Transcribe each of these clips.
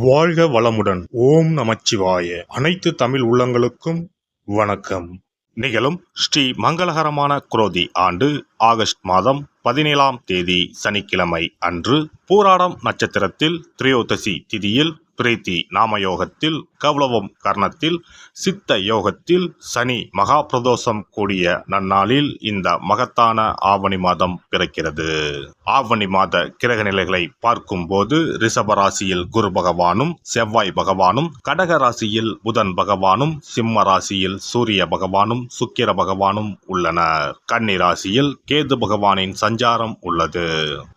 வாழ்க வளமுடன். ஓம் நமச்சிவாய. அனைத்து தமிழ் உள்ளங்களுக்கும் வணக்கம். நிகழும் ஸ்ரீ மங்களகரமான குரோதி ஆண்டு ஆகஸ்ட் மாதம் 17ஆம் தேதி சனிக்கிழமை அன்று பூராடம் நட்சத்திரத்தில் திரையோதசி திதியில் பிரீத்தி நாமயோகத்தில் கௌளவம் கர்ணத்தில் சித்த யோகத்தில் சனி மகா பிரதோஷம் கூடிய நன்னாளில் இந்த மகத்தான ஆவணி மாதம் பிறக்கிறது. ஆவணி மாத கிரக நிலைகளை பார்க்கும்போது ரிஷப ராசியில் குரு பகவானும் செவ்வாய் பகவானும், கடக ராசியில் புதன் பகவானும், சிம்ம ராசியில் சூரிய பகவானும் சுக்கிர பகவானும் உள்ளனர். கன்னி ராசியில் கேது பகவானின் சஞ்சாரம் உள்ளது.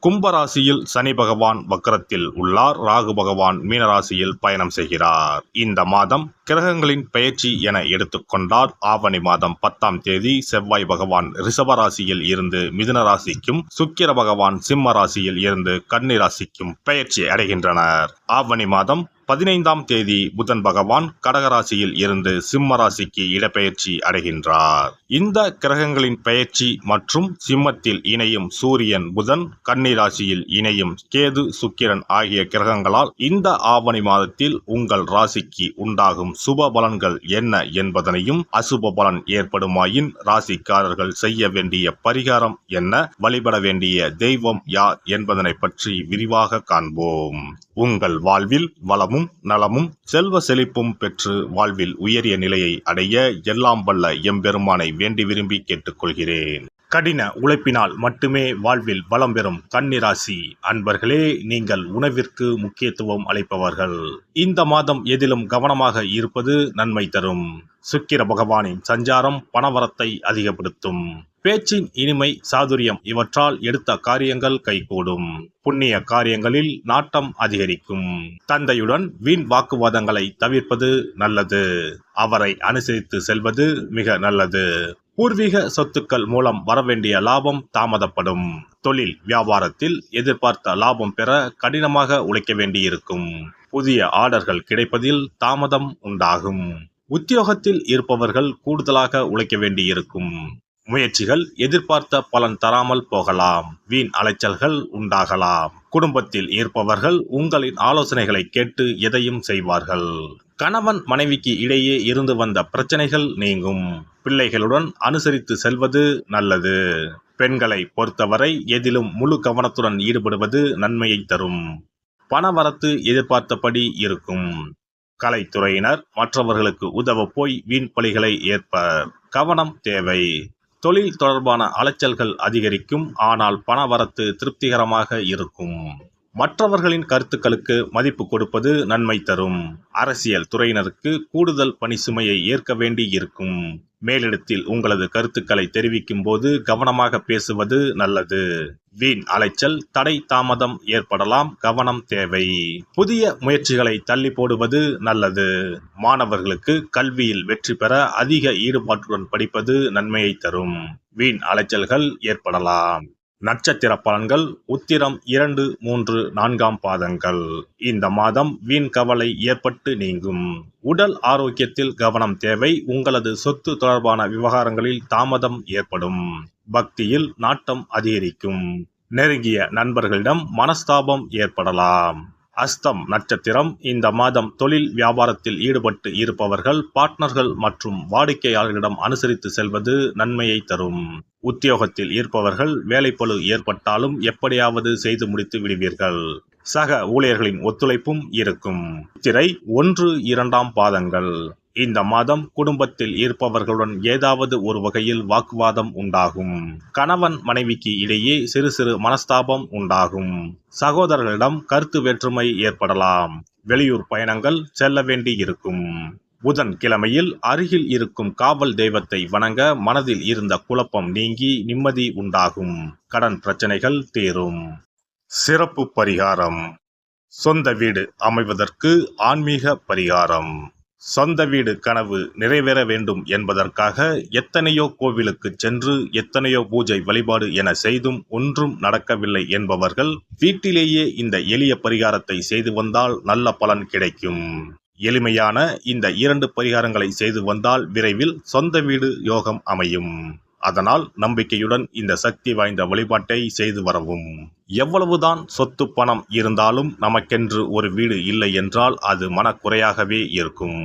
கும்பராசியில் சனி பகவான் வக்ரத்தில் உள்ளார். ராகு பகவான் மீனராசியில் பயணம் செய்கிறார். இந்த மாதம் கிரகங்களின் பெயர்ச்சி என எடுத்துக்கொண்டால் ஆவணி மாதம் 10ஆம் தேதி செவ்வாய் பகவான் ரிஷப ராசியில் இருந்து மிதுன ராசிக்கும், சுக்கிர பகவான் சிம்ம ராசியில் இருந்து கன்னி ராசிக்கும் பெயர்ச்சி அடைகின்றனர். ஆவணி மாதம் 15ஆம் தேதி புதன் பகவான் கடகராசியில் இருந்து சிம்ம ராசிக்கு இடப்பெயர்ச்சி அடைகின்றார். இந்த கிரகங்களின் பெயர்ச்சி மற்றும் சிம்மத்தில் இணையும் சூரியன் புதன், கன்னி ராசியில் இணையும் கேது சுக்கிரன் ஆகிய கிரகங்களால் இந்த ஆவணி மாதத்தில் உங்கள் ராசிக்கு உண்டாகும் சுப பலன்கள் என்ன என்பதனையும், அசுப பலன் ஏற்படுமாயின் ராசிக்காரர்கள் செய்ய வேண்டிய பரிகாரம் என்ன, வழிபட வேண்டிய தெய்வம் யார் என்பதனை பற்றி விரிவாக காண்போம். உங்கள் வாழ்வில் வளமும் நலமும் செல்வ செழிப்பும் பெற்று வாழ்வில் உயரிய நிலையை அடைய எல்லாம் வல்ல எம்பெருமானை வேண்டி விரும்பி கேட்டுக்கொள்கிறேன். கடின உழைப்பினால் மட்டுமே வாழ்வில் வளம் பெறும் கன்னிராசி அன்பர்களே, நீங்கள் உணவிற்கு முக்கியத்துவம் அளிப்பவர்கள். இந்த மாதம் எதிலும் கவனமாக இருப்பது நன்மை தரும். சுக்கிர பகவானின் சஞ்சாரம் பணவரத்தை அதிகப்படுத்தும். பேச்சின் இனிமை சாதுரியம் இவற்றால் எடுத்த காரியங்கள் கைகூடும். புண்ணிய காரியங்களில் நாட்டம் அதிகரிக்கும். தந்தையுடன் வீண் வாக்குவாதங்களை தவிர்ப்பது நல்லது. அவரை அனுசரித்து செல்வது மிக நல்லது. பூர்வீக சொத்துக்கள் மூலம் வரவேண்டிய லாபம் தாமதப்படும். தொழில் வியாபாரத்தில் எதிர்பார்த்த லாபம் பெற கடினமாக உழைக்க வேண்டியிருக்கும். புதிய ஆர்டர்கள் கிடைப்பதில் தாமதம் உண்டாகும். உத்தியோகத்தில் இருப்பவர்கள் கூடுதலாக உழைக்க வேண்டியிருக்கும். முயற்சிகள் எதிர்பார்த்த பலன் தராமல் போகலாம். வீண் அலைச்சல்கள் உண்டாகலாம். குடும்பத்தில் இருப்பவர்கள் உங்களின் ஆலோசனைகளை கேட்டு எதையும் செய்வார்கள். கணவன் மனைவிக்கு இடையே இருந்து வந்த பிரச்சனைகள் நீங்கும். பிள்ளைகளுடன் அனுசரித்து செல்வது நல்லது. பெண்களை பொறுத்தவரை எதிலும் முழு கவனத்துடன் ஈடுபடுவது நன்மையை தரும். பணவரத்து எதிர்பார்த்தபடி இருக்கும். கலைத்துறையினர் மற்றவர்களுக்கு உதவ போய் வீண் பழிகளை ஏற்பர். கவனம் தேவை. தொழில் தொடர்பான அலைச்சல்கள் அதிகரிக்கும். ஆனால் பணவரத்து திருப்திகரமாக இருக்கும். மற்றவர்களின் கருத்துக்களுக்கு மதிப்பு கொடுப்பது நன்மை தரும். அரசியல் துறையினருக்கு கூடுதல் பணி சுமையை ஏற்க வேண்டி இருக்கும். மேலிடத்தில் உங்களது கருத்துக்களை தெரிவிக்கும் போது கவனமாக பேசுவது நல்லது. வீண் அலைச்சல் தடை தாமதம் ஏற்படலாம். கவனம் தேவை. புதிய முயற்சிகளை தள்ளி போடுவது நல்லது. மாணவர்களுக்கு கல்வியில் வெற்றி பெற அதிக ஈடுபாட்டுடன் படிப்பது நன்மையை தரும். வீண் அலைச்சல்கள் ஏற்படலாம். நட்சத்திர பலன்கள் உத்திரம் 2, 3, 4ஆம் பாதங்கள். இந்த மாதம் வீண் கவலை ஏற்பட்டு நீங்கும். உடல் ஆரோக்கியத்தில் கவனம் தேவை. உங்களது சொத்து தொடர்பான விவகாரங்களில் தாமதம் ஏற்படும். பக்தியில் நாட்டம் அதிகரிக்கும். நெருங்கிய நண்பர்களிடம் மனஸ்தாபம் ஏற்படலாம். அஸ்தம் நட்சத்திரம். இந்த மாதம் தொழில் வியாபாரத்தில் ஈடுபட்டு இருப்பவர்கள் பார்ட்னர்கள் மற்றும் வாடிக்கையாளர்களிடம் அனுசரித்து செல்வது நன்மையை தரும். உத்தியோகத்தில் இருப்பவர்கள் வேலைப்பளு ஏற்பட்டாலும் எப்படியாவது செய்து முடித்து விடுவீர்கள். சக ஊழியர்களின் ஒத்துழைப்பும் இருக்கும். சித்திரை 1, 2ஆம் பாதங்கள். இந்த மாதம் குடும்பத்தில் இருப்பவர்களுடன் ஏதாவது ஒரு வகையில் வாக்குவாதம் உண்டாகும். கணவன் மனைவிக்கு இடையே சிறு சிறு மனஸ்தாபம் உண்டாகும். சகோதரர்களிடம் கருத்து வேற்றுமை ஏற்படலாம். வெளியூர் பயணங்கள் செல்ல வேண்டி இருக்கும். புதன் கிழமையில் அருகில் இருக்கும் காவல் தெய்வத்தை வணங்க மனதில் இருந்த குழப்பம் நீங்கி நிம்மதி உண்டாகும். கடன் பிரச்சனைகள் தீரும். சிறப்பு பரிகாரம். சொந்த வீடு அமைவதற்கு ஆன்மீக பரிகாரம். சொந்த வீடு கனவு நிறைவேற வேண்டும் என்பதற்காக எத்தனையோ கோவிலுக்கு சென்று எத்தனையோ பூஜை வழிபாடு என செய்தும் ஒன்றும் நடக்கவில்லை என்பவர்கள் வீட்டிலேயே இந்த எளிய பரிகாரத்தை செய்து வந்தால் நல்ல பலன் கிடைக்கும். எளிமையான இந்த 2 பரிகாரங்களை செய்து வந்தால் விரைவில் சொந்த வீடு யோகம் அமையும். அதனால் நம்பிக்கையுடன் இந்த சக்தி வாய்ந்த வழிபாட்டை செய்து வரவும். எவ்வளவுதான் சொத்து பணம் இருந்தாலும் நமக்கென்று ஒரு வீடு இல்லை என்றால் அது மனக்குறையாகவே இருக்கும்.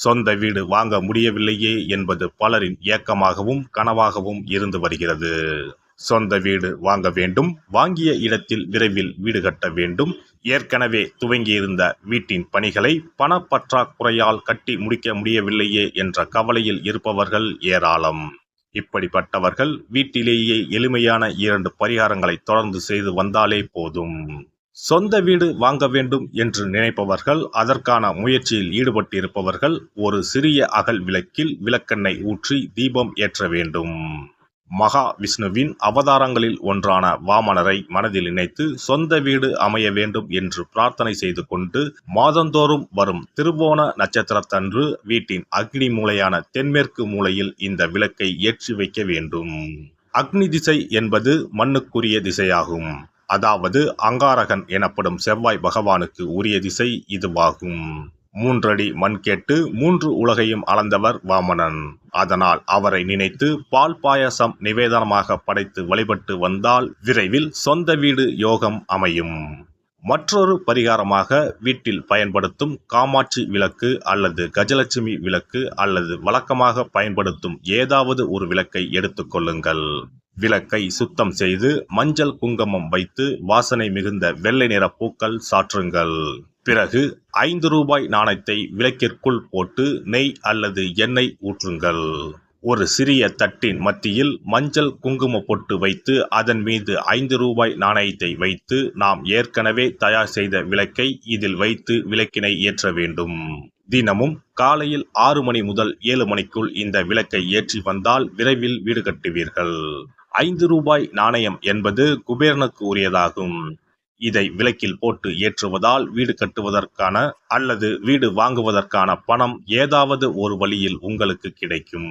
சொந்த வீடு வாங்க முடியவில்லையே என்பது பலரின் ஏக்கமாகவும் கனவாகவும் இருந்து வருகிறது. சொந்த வீடு வாங்க வேண்டும், வாங்கிய இடத்தில் விரைவில் வீடு கட்ட வேண்டும், ஏற்கனவே துவங்கியிருந்த வீட்டின் பணிகளை பணப்பற்றாக்குறையால் கட்டி முடிக்க முடியவில்லையே என்ற கவலையில் இருப்பவர்கள் ஏராளம். இப்படிப்பட்டவர்கள் வீட்டிலேயே எளிமையான 2 பரிகாரங்களை தொடர்ந்து செய்து வந்தாலே போதும். சொந்த வீடு வாங்க வேண்டும் என்று நினைப்பவர்கள், அதற்கான முயற்சியில் ஈடுபட்டிருப்பவர்கள் ஒரு சிறிய அகல் விளக்கில் விளக்கெண்ணெய் ஊற்றி தீபம் ஏற்ற வேண்டும். மகா விஷ்ணுவின் அவதாரங்களில் ஒன்றான வாமனரை மனதில் நினைத்து சொந்த வீடு அமைய வேண்டும் என்று பிரார்த்தனை செய்து கொண்டு மாதந்தோறும் வரும் திருவோண நட்சத்திரத்தன்று வீட்டின் அக்னி மூலையான தென்மேற்கு மூலையில் இந்த விளக்கை ஏற்றி வைக்க வேண்டும். அக்னி திசை என்பது மண்ணுக்குரிய திசையாகும். அதாவது அங்காரகன் எனப்படும் செவ்வாய் பகவானுக்கு உரிய திசை இதுவாகும். 3 அடி மண் கேட்டு 3 உலகையும் அளந்தவர் வாமனன். அதனால் அவரை நினைத்து பால் பாயசம் நிவேதனமாக படைத்து வழிபட்டு வந்தால் விரைவில் சொந்த வீடு யோகம் அமையும். மற்றொரு பரிகாரமாக வீட்டில் பயன்படுத்தும் காமாட்சி விளக்கு அல்லது கஜலட்சுமி விளக்கு அல்லது வழக்கமாக பயன்படுத்தும் ஏதாவது ஒரு விளக்கை எடுத்துக்கொள்ளுங்கள். விளக்கை சுத்தம் செய்து மஞ்சள் குங்குமம் வைத்து வாசனை மிகுந்த வெள்ளை நிற பூக்கள் சாற்றுங்கள். பிறகு 5 ரூபாய் நாணயத்தை விளக்கிற்குள் போட்டு நெய் அல்லது எண்ணெய் ஊற்றுங்கள். ஒரு சிறிய தட்டின் மத்தியில் மஞ்சள் குங்கும பொட்டு வைத்து அதன் மீது 5 ரூபாய் நாணயத்தை வைத்து நாம் ஏற்கனவே தயார் செய்த விளக்கை இதில் வைத்து விளக்கினை ஏற்ற வேண்டும். தினமும் காலையில் 6 மணி முதல் 7 மணிக்குள் இந்த விளக்கை ஏற்றி வந்தால் விரைவில் வீடு கட்டுவீர்கள். 5 ரூபாய் நாணயம் என்பது குபேரனுக்கு உரியதாகும். இதை விளக்கில் போட்டு ஏற்றுவதால் வீடு கட்டுவதற்கான அல்லது வீடு வாங்குவதற்கான பணம் ஏதாவது ஒரு வழியில் உங்களுக்கு கிடைக்கும்.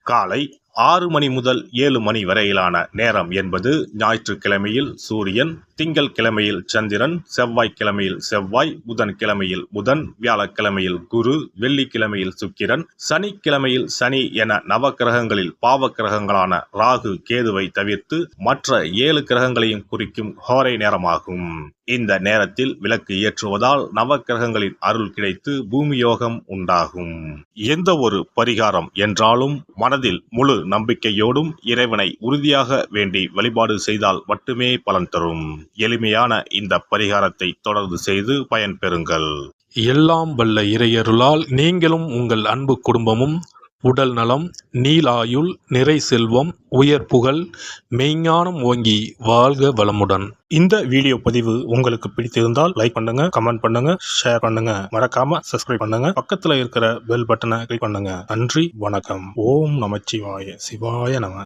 காலை 6 மணி முதல் 7 மணி வரையிலான நேரம் என்பது ஞாயிற்றுக்கிழமையில் சூரியன், திங்கள் கிழமையில் சந்திரன், செவ்வாய்க்கிழமையில் செவ்வாய், புதன்கிழமையில் புதன், வியாழக்கிழமையில் குரு, வெள்ளிக்கிழமையில் சுக்கிரன், சனிக்கிழமையில் சனி என நவக்கிரகங்களில் பாவ கிரகங்களான ராகு கேதுவை தவிர்த்து மற்ற 7 கிரகங்களையும் குறிக்கும் ஹோரை நேரமாகும். இந்த நேரத்தில் விளக்கு ஏற்றுவதால் நவக்கிரகங்களின் அருள் கிடைத்து பூமி யோகம் உண்டாகும். எந்த ஒரு பரிகாரம் என்றாலும் மனதில் முழு நம்பிக்கையோடும் இறைவனை உறுதியாக வேண்டி வழிபாடு செய்தால் மட்டுமே பலன் தரும். எளிமையான இந்த பரிகாரத்தை தொடர்ந்து செய்து பயன்பெறுங்கள். எல்லாம் வல்ல இறையருளால் நீங்களும் உங்கள் அன்பு குடும்பமும் உடல் நலம், நீலாயுள், நிறை செல்வம், உயர் புகழ், மெய்ஞானம் ஓங்கி வாழ்க வளமுடன். இந்த வீடியோ பதிவு உங்களுக்கு பிடித்திருந்தால் லைக் பண்ணுங்க, கமெண்ட் பண்ணுங்க, ஷேர் பண்ணுங்க, மறக்காம சப்ஸ்கிரைப் பண்ணுங்க, பக்கத்துல இருக்கிற பெல் பட்டனை கிளிக் பண்ணுங்க. நன்றி, வணக்கம். ஓம் நமச்சிவாய. சிவாய நம.